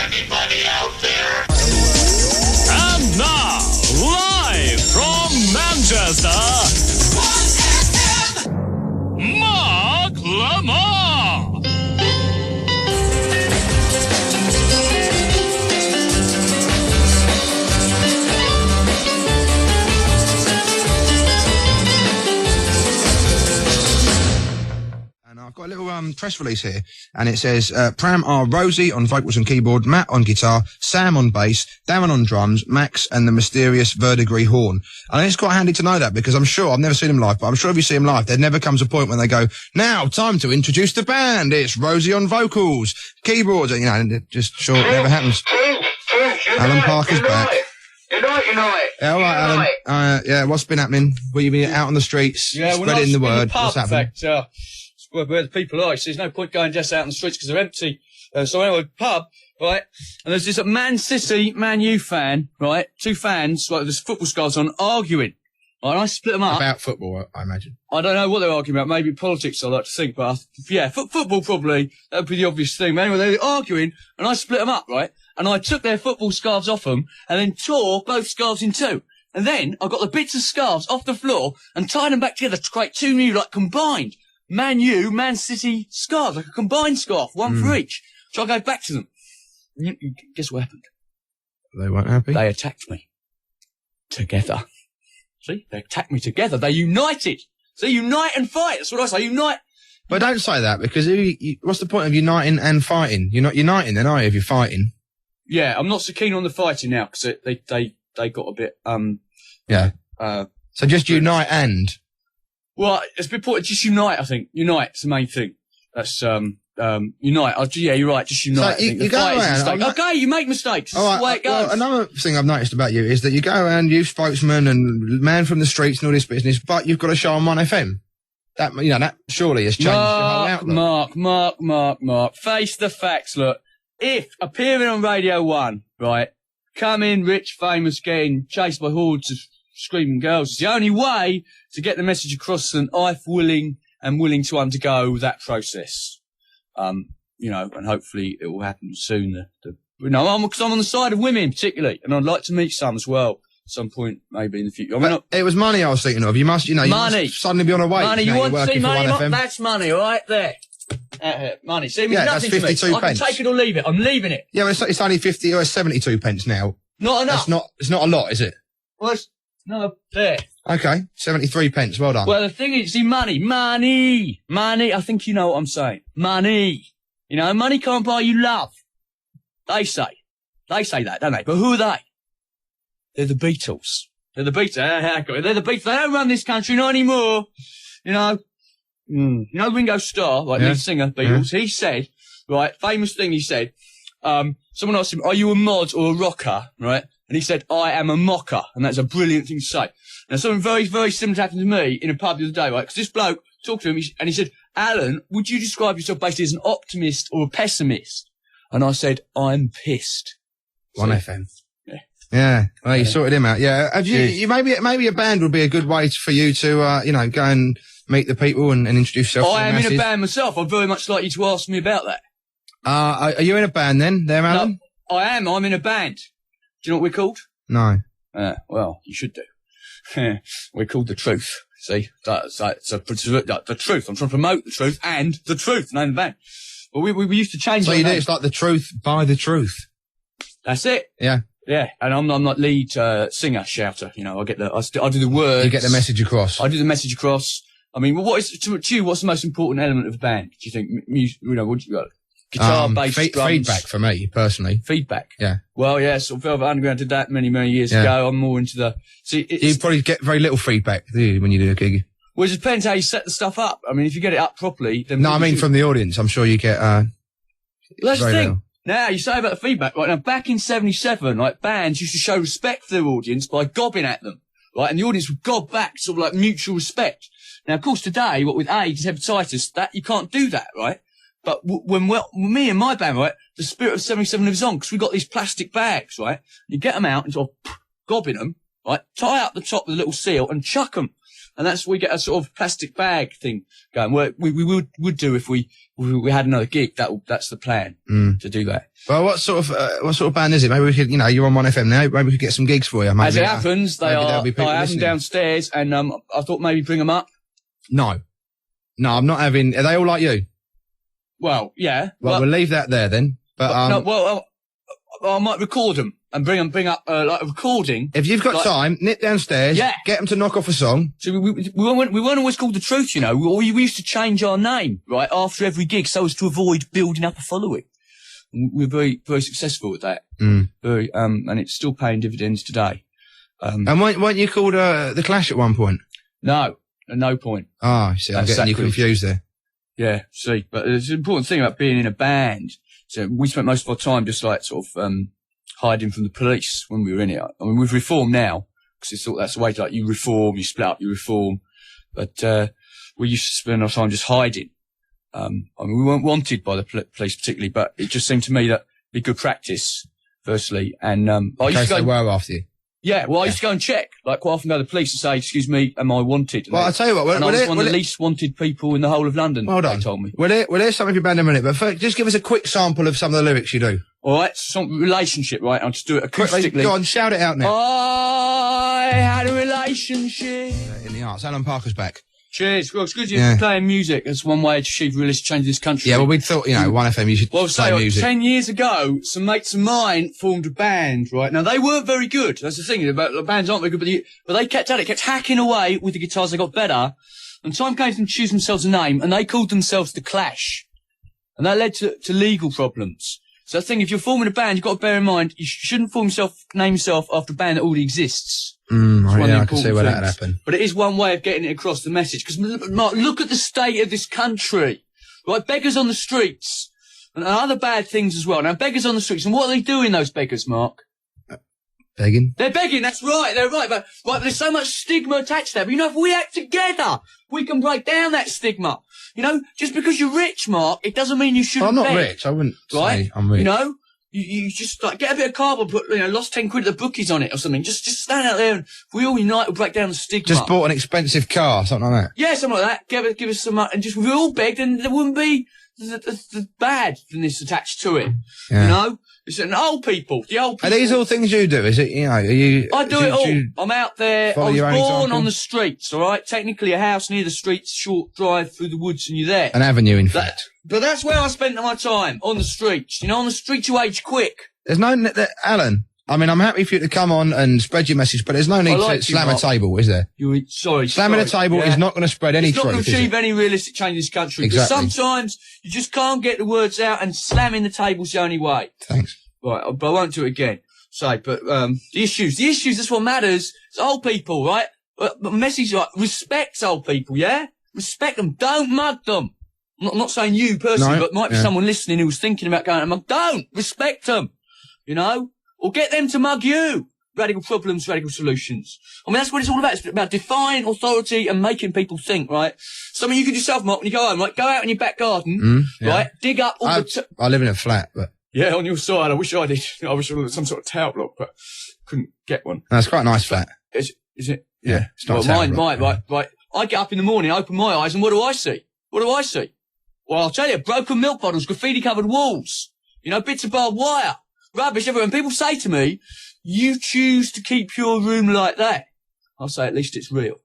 anybody out there? And now, live from Manchester, 1FM, Mark Lamarr. I've got a little press release here, and it says Pram are Rosie on vocals and keyboard, Matt on guitar, Sam on bass, Darren on drums, Max and the mysterious verdigris horn. And it's quite handy to know that, because I'm sure, I've never seen them live, but I'm sure if you see them live, there never comes a point when they go, now, time to introduce the band. It's Rosie on vocals, keyboards, and, you know, and it just sure it never happens. Alan Parker's back. Good night. Yeah, all right, Alan. Yeah, what's been happening? Will you be out on the streets, spreading the word? Pub, what's happening? Where the people are. So there's no point going just out on the streets because they're empty. So anyway, pub, right? And there's this Man City, Man U fan, right? Two fans, like there's football scarves on, arguing. Right, and I split them up. About football, I imagine. I don't know what they're arguing about. Maybe politics, I like to think. But yeah, football probably. That would be the obvious thing. But anyway, they're arguing, and I split them up, right? And I took their football scarves off them, and then tore both scarves in two. And then I got the bits of scarves off the floor and tied them back together to create two new, like, combined Man U, Man City scarves, like a combined scarf, one for each. So I gave back to them. And guess what happened? They weren't happy? They attacked me. Together. See? They attacked me together. They united. See, unite and fight. That's what I say. Unite. But don't say that, because what's the point of uniting and fighting? You're not uniting then, are you, if you're fighting? Yeah, I'm not so keen on the fighting now, because they got a bit, Yeah. So just unite and... Well, it's a bit important. Just unite, I think. Unite's the main thing. That's, unite. Yeah, you're right. Just unite. So you go around. Okay, you make mistakes. That's the way it goes. Well, another thing I've noticed about you is that you go around, youth spokesman and man from the streets and all this business, but you've got a show on 1FM. That, you know, that surely has changed your whole outlook. Mark. Face the facts, look. If appearing on Radio 1, right, coming, rich, famous, getting chased by hordes of screaming girls is the only way to get the message across, and I'm willing to undergo that process. You know, and hopefully it will happen soon. Because I'm on the side of women particularly, and I'd like to meet some as well at some point, maybe in the future. It was money I was thinking of. You must suddenly be on a wage. Money, you want to see money? That's money, right there. Money. See, it means nothing to me. I can take it or leave it. I'm leaving it. Yeah, well, it's only 50 or 72 pence now. Not enough. It's not a lot, is it? Well, no, there. Okay, 73 pence. Well done. Well, the thing is, see, money. I think you know what I'm saying. Money. You know, money can't buy you love. They say that, don't they? But who are they? They're the Beatles. They're the Beatles. They're the Beatles. They don't run this country, not anymore. You know. You know Ringo Starr, like lead singer, Beatles, he said, right, famous thing he said, someone asked him, are you a mod or a rocker, right? And he said, I am a mocker, and that's a brilliant thing to say. Now, something very, very similar happened to me in a pub the other day, right? Because this bloke talked to him, and he said, Alan, would you describe yourself basically as an optimist or a pessimist? And I said, I'm pissed. 1FM. Yeah. Well, you sorted him out. Yeah. Have you maybe a band would be a good way for you to, you know, go and meet the people and introduce yourself. I am in a band myself. I'd very much like you to ask me about that. Are you in a band then, there, Alan? No, I am. I'm in a band. Do you know what we're called? No. Well, you should do. We're called The Truth. See? The Truth. I'm trying to promote The Truth and The Truth, name of the band. Well, we used to change So it's like The Truth by The Truth. That's it. Yeah. Yeah, and I'm not lead singer, shouter. You know, I do the words. You get the message across. I do the message across. I mean, what's the most important element of a band? Do you think? You know, what you got? Guitar, bass, drums. Feedback for me, personally. Feedback? Yeah. Well, yeah, sort of Velvet Underground did that many years ago. I'm more into the... See, you probably get very little feedback, do you, when you do a gig? Well, it depends how you set the stuff up. I mean, if you get it up properly... then no, I mean from the audience. I'm sure you get... That's the thing. Now, you say about the feedback, right? Now, back in 77, like, bands used to show respect for their audience by gobbing at them, right? And the audience would gob back, sort of like mutual respect. Now, of course, today, what with AIDS and hepatitis, that you can't do that, right? But when me and my band, right, the spirit of 77 lives on, because we got these plastic bags, right? You get them out and sort of gobbing them, right? Tie up the top with a little seal and chuck them. And we get a sort of plastic bag thing going. Where we would do if we had another gig. That's the plan to do that. Well, what sort of band is it? Maybe we could, you're on 1FM now. Maybe we could get some gigs for you. Maybe, as it happens, I have them listening. downstairs, and I thought maybe bring them up. No, I'm not having. Are they all like you? Well, yeah. Well, we'll leave that there then. But I might record them and bring up like a recording. If you've got time, nip downstairs. Yeah. Get them to knock off a song. So we weren't always called The Truth, We used to change our name right after every gig so as to avoid building up a following. We're very, very successful at that. Very, and it's still paying dividends today. And weren't you called The Clash at one point? No, at no point. Ah, see, I'm getting you confused there. Yeah, see, but there's an important thing about being in a band. So we spent most of our time just like sort of hiding from the police when we were in it. I mean, we've reformed now because it's that's the way to, like, you reform, you split up, you reform. But we used to spend our time just hiding. I mean, we weren't wanted by the police particularly, but it just seemed to me that it'd be good practice, firstly. And I used to go, they were after you. Yeah, well, I used to go and check, like, quite often go to the police and say, "Excuse me, am I wanted?" Well, I'll tell you what, I was one of the least wanted people in the whole of London. Well done. They told me. Well, there's something for your band in a minute, but first, just give us a quick sample of some of the lyrics you do. All right, some relationship, right? I'll just do it acoustically. Go on, shout it out now. I had a relationship. In the arts, Alan Parker's back. Cheers. Well, it's good you're playing music. That's one way to achieve realistic change in this country. Yeah, well, we thought, 1FM, you should play music. 10 years ago, some mates of mine formed a band, right? Now, they weren't very good. That's the thing. The bands aren't very good, but they kept at it, kept hacking away with the guitars. They got better. And time came for them to choose themselves a name, and they called themselves The Clash. And that led to legal problems. So I think if you're forming a band, you've got to bear in mind, you shouldn't name yourself after a band that already exists. I can see where that happened. But it is one way of getting it across the message. Because, Mark, look at the state of this country. Right, beggars on the streets. And other bad things as well. Now, beggars on the streets. And what are they doing, those beggars, Mark? Begging? They're begging, that's right, they're right. But there's so much stigma attached to that. But, if we act together, we can break down that stigma. Just because you're rich, Mark, it doesn't mean you shouldn't I'm not beg. rich. I wouldn't say I'm rich. You just like get a bit of cardboard, put lost 10 quid at the bookies on it or something. Just stand out there and if we all unite, we'll break down the stigma. Just bought an expensive car, something like that. Yeah, something like that. Give us some, and just if we all begged, and there wouldn't be the badness attached to it. Yeah. It's an old people. The old people. Are these all things you do? Is it? Are you? I do it all. I'm out there. I was born example? on the streets. All right. Technically, a house near the streets, short drive through the woods, and you're there. An avenue, in fact. But that's where I spent my time, on the streets. On the streets you age quick. There's no, Alan, I mean, I'm happy for you to come on and spread your message, but there's no need to slam a table, is there? Slamming a table is not going to spread any truth. It's not going to achieve any realistic change in this country. Exactly. Because sometimes you just can't get the words out and slamming the table's the only way. Thanks. Right, but I won't do it again. The issues, that's what matters. It's old people, right? The message, like, respect old people, yeah? Respect them. Don't mug them. I'm not saying you personally, but might be someone listening who's thinking about going to mug. Don't! Respect them. Or get them to mug you. Radical problems, radical solutions. I mean, that's what it's all about. It's about defying authority and making people think, right? Something you can do yourself, Mark, when you go home, right? Go out in your back garden, right? Dig up all I live in a flat, but... Yeah, on your side. I wish I did. I wish I was some sort of tower block, but couldn't get one. No, it's quite a nice flat. Is it? Yeah, it's not a tower block. Right. I get up in the morning, open my eyes, and what do I see? Well, I'll tell you, broken milk bottles, graffiti-covered walls, bits of barbed wire, rubbish everywhere. And people say to me, you choose to keep your room like that. I'll say, at least it's real.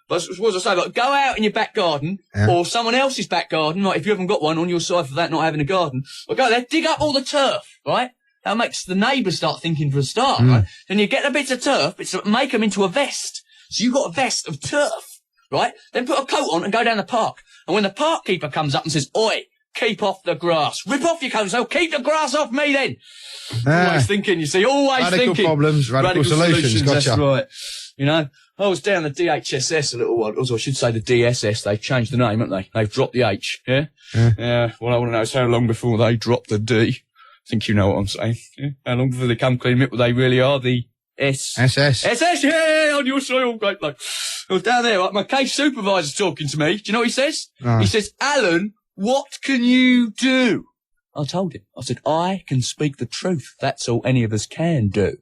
But what I say, like, go out in your back garden or someone else's back garden, like if you haven't got one on your side for that not having a garden, or go there, dig up all the turf, right? That makes the neighbours start thinking for a start, right? Then you get the bits of turf, make them into a vest. So you've got a vest of turf, right? Then put a coat on and go down the park. And when the park keeper comes up and says, oi, keep off the grass, rip off your coat and say, keep the grass off me then. Always thinking, you see, always thinking. Radical problems, radical solutions, gotcha. That's right. I was down the DHSS a little while, or I should say the DSS. They've changed the name, haven't they? They've dropped the H, yeah? Yeah. What I want to know is how long before they drop the D. I think you know what I'm saying. Yeah? How long before they come clean admit what they really are, the SS, yeah, on your soil, great bloke. I was down there, right, my case supervisor's talking to me. Do you know what he says? He says, Alan, what can you do? I told him. I said, I can speak the truth. That's all any of us can do.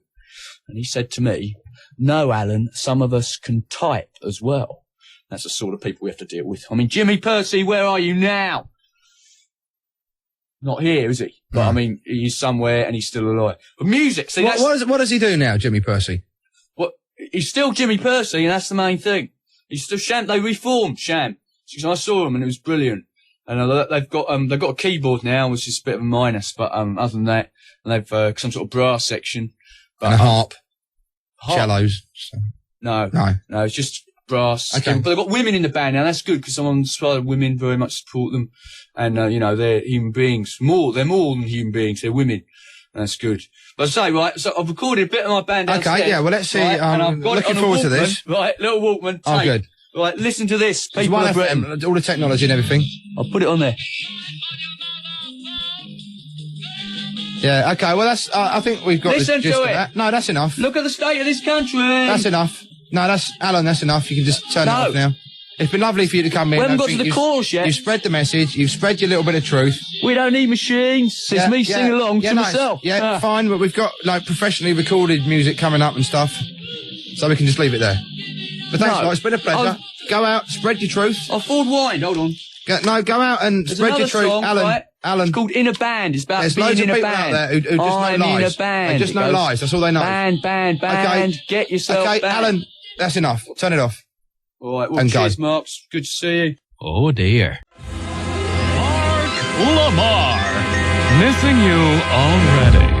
And he said to me, no, Alan, some of us can type as well. That's the sort of people we have to deal with. I mean, Jimmy Percy, where are you now? Not here, is he? But I mean, he's somewhere and he's still alive. But music, see, what does he do now, Jimmy Percy? He's still Jimmy Percy, and that's the main thing. He's still Sham. They reformed Sham. I saw them, and it was brilliant. And they've got a keyboard now, which is a bit of a minus, but other than that, and they've some sort of brass section. But, and a harp. Cellos. So. No, it's just brass. Okay. But they've got women in the band now. That's good because someone inspired women very much support them, and they're human beings. They're more than human beings. They're women. That's good. But I say, right, so I've recorded a bit of my band downstairs. Okay, yeah, well, let's see. Right, and I've got looking it on forward a to this. Right, little Walkman. Oh, good. Right, listen to this. It's People of Britain. all the technology and everything. I'll put it on there. Yeah, okay, well, that's, I think we've got Listen the gist to of it. that. No, that's enough. Look at the state of this country. That's enough. No, Alan, that's enough. You can just turn it off now. It's been lovely for you to come in. We haven't got to the chorus yet. You've spread the message. You've spread your little bit of truth. We don't need machines. It's me singing along to myself. Yeah, fine, but we've got, like, professionally recorded music coming up and stuff, so we can just leave it there. But thanks, it's been a pleasure. Go out, spread your truth. I'll forward wine. Hold on. Go out and spread your truth. Song, Alan, right? Alan. It's called In a Band. It's about There's being loads in of a people band. out there who just know I'm lies. in a band. They just know lies. That's all they know. Band. Okay. Get yourself Okay, back. Alan, that's enough. Turn it off. All right, well, And cheers, go. Mark. Good to see you. Oh dear. Mark Lamar. Missing you already.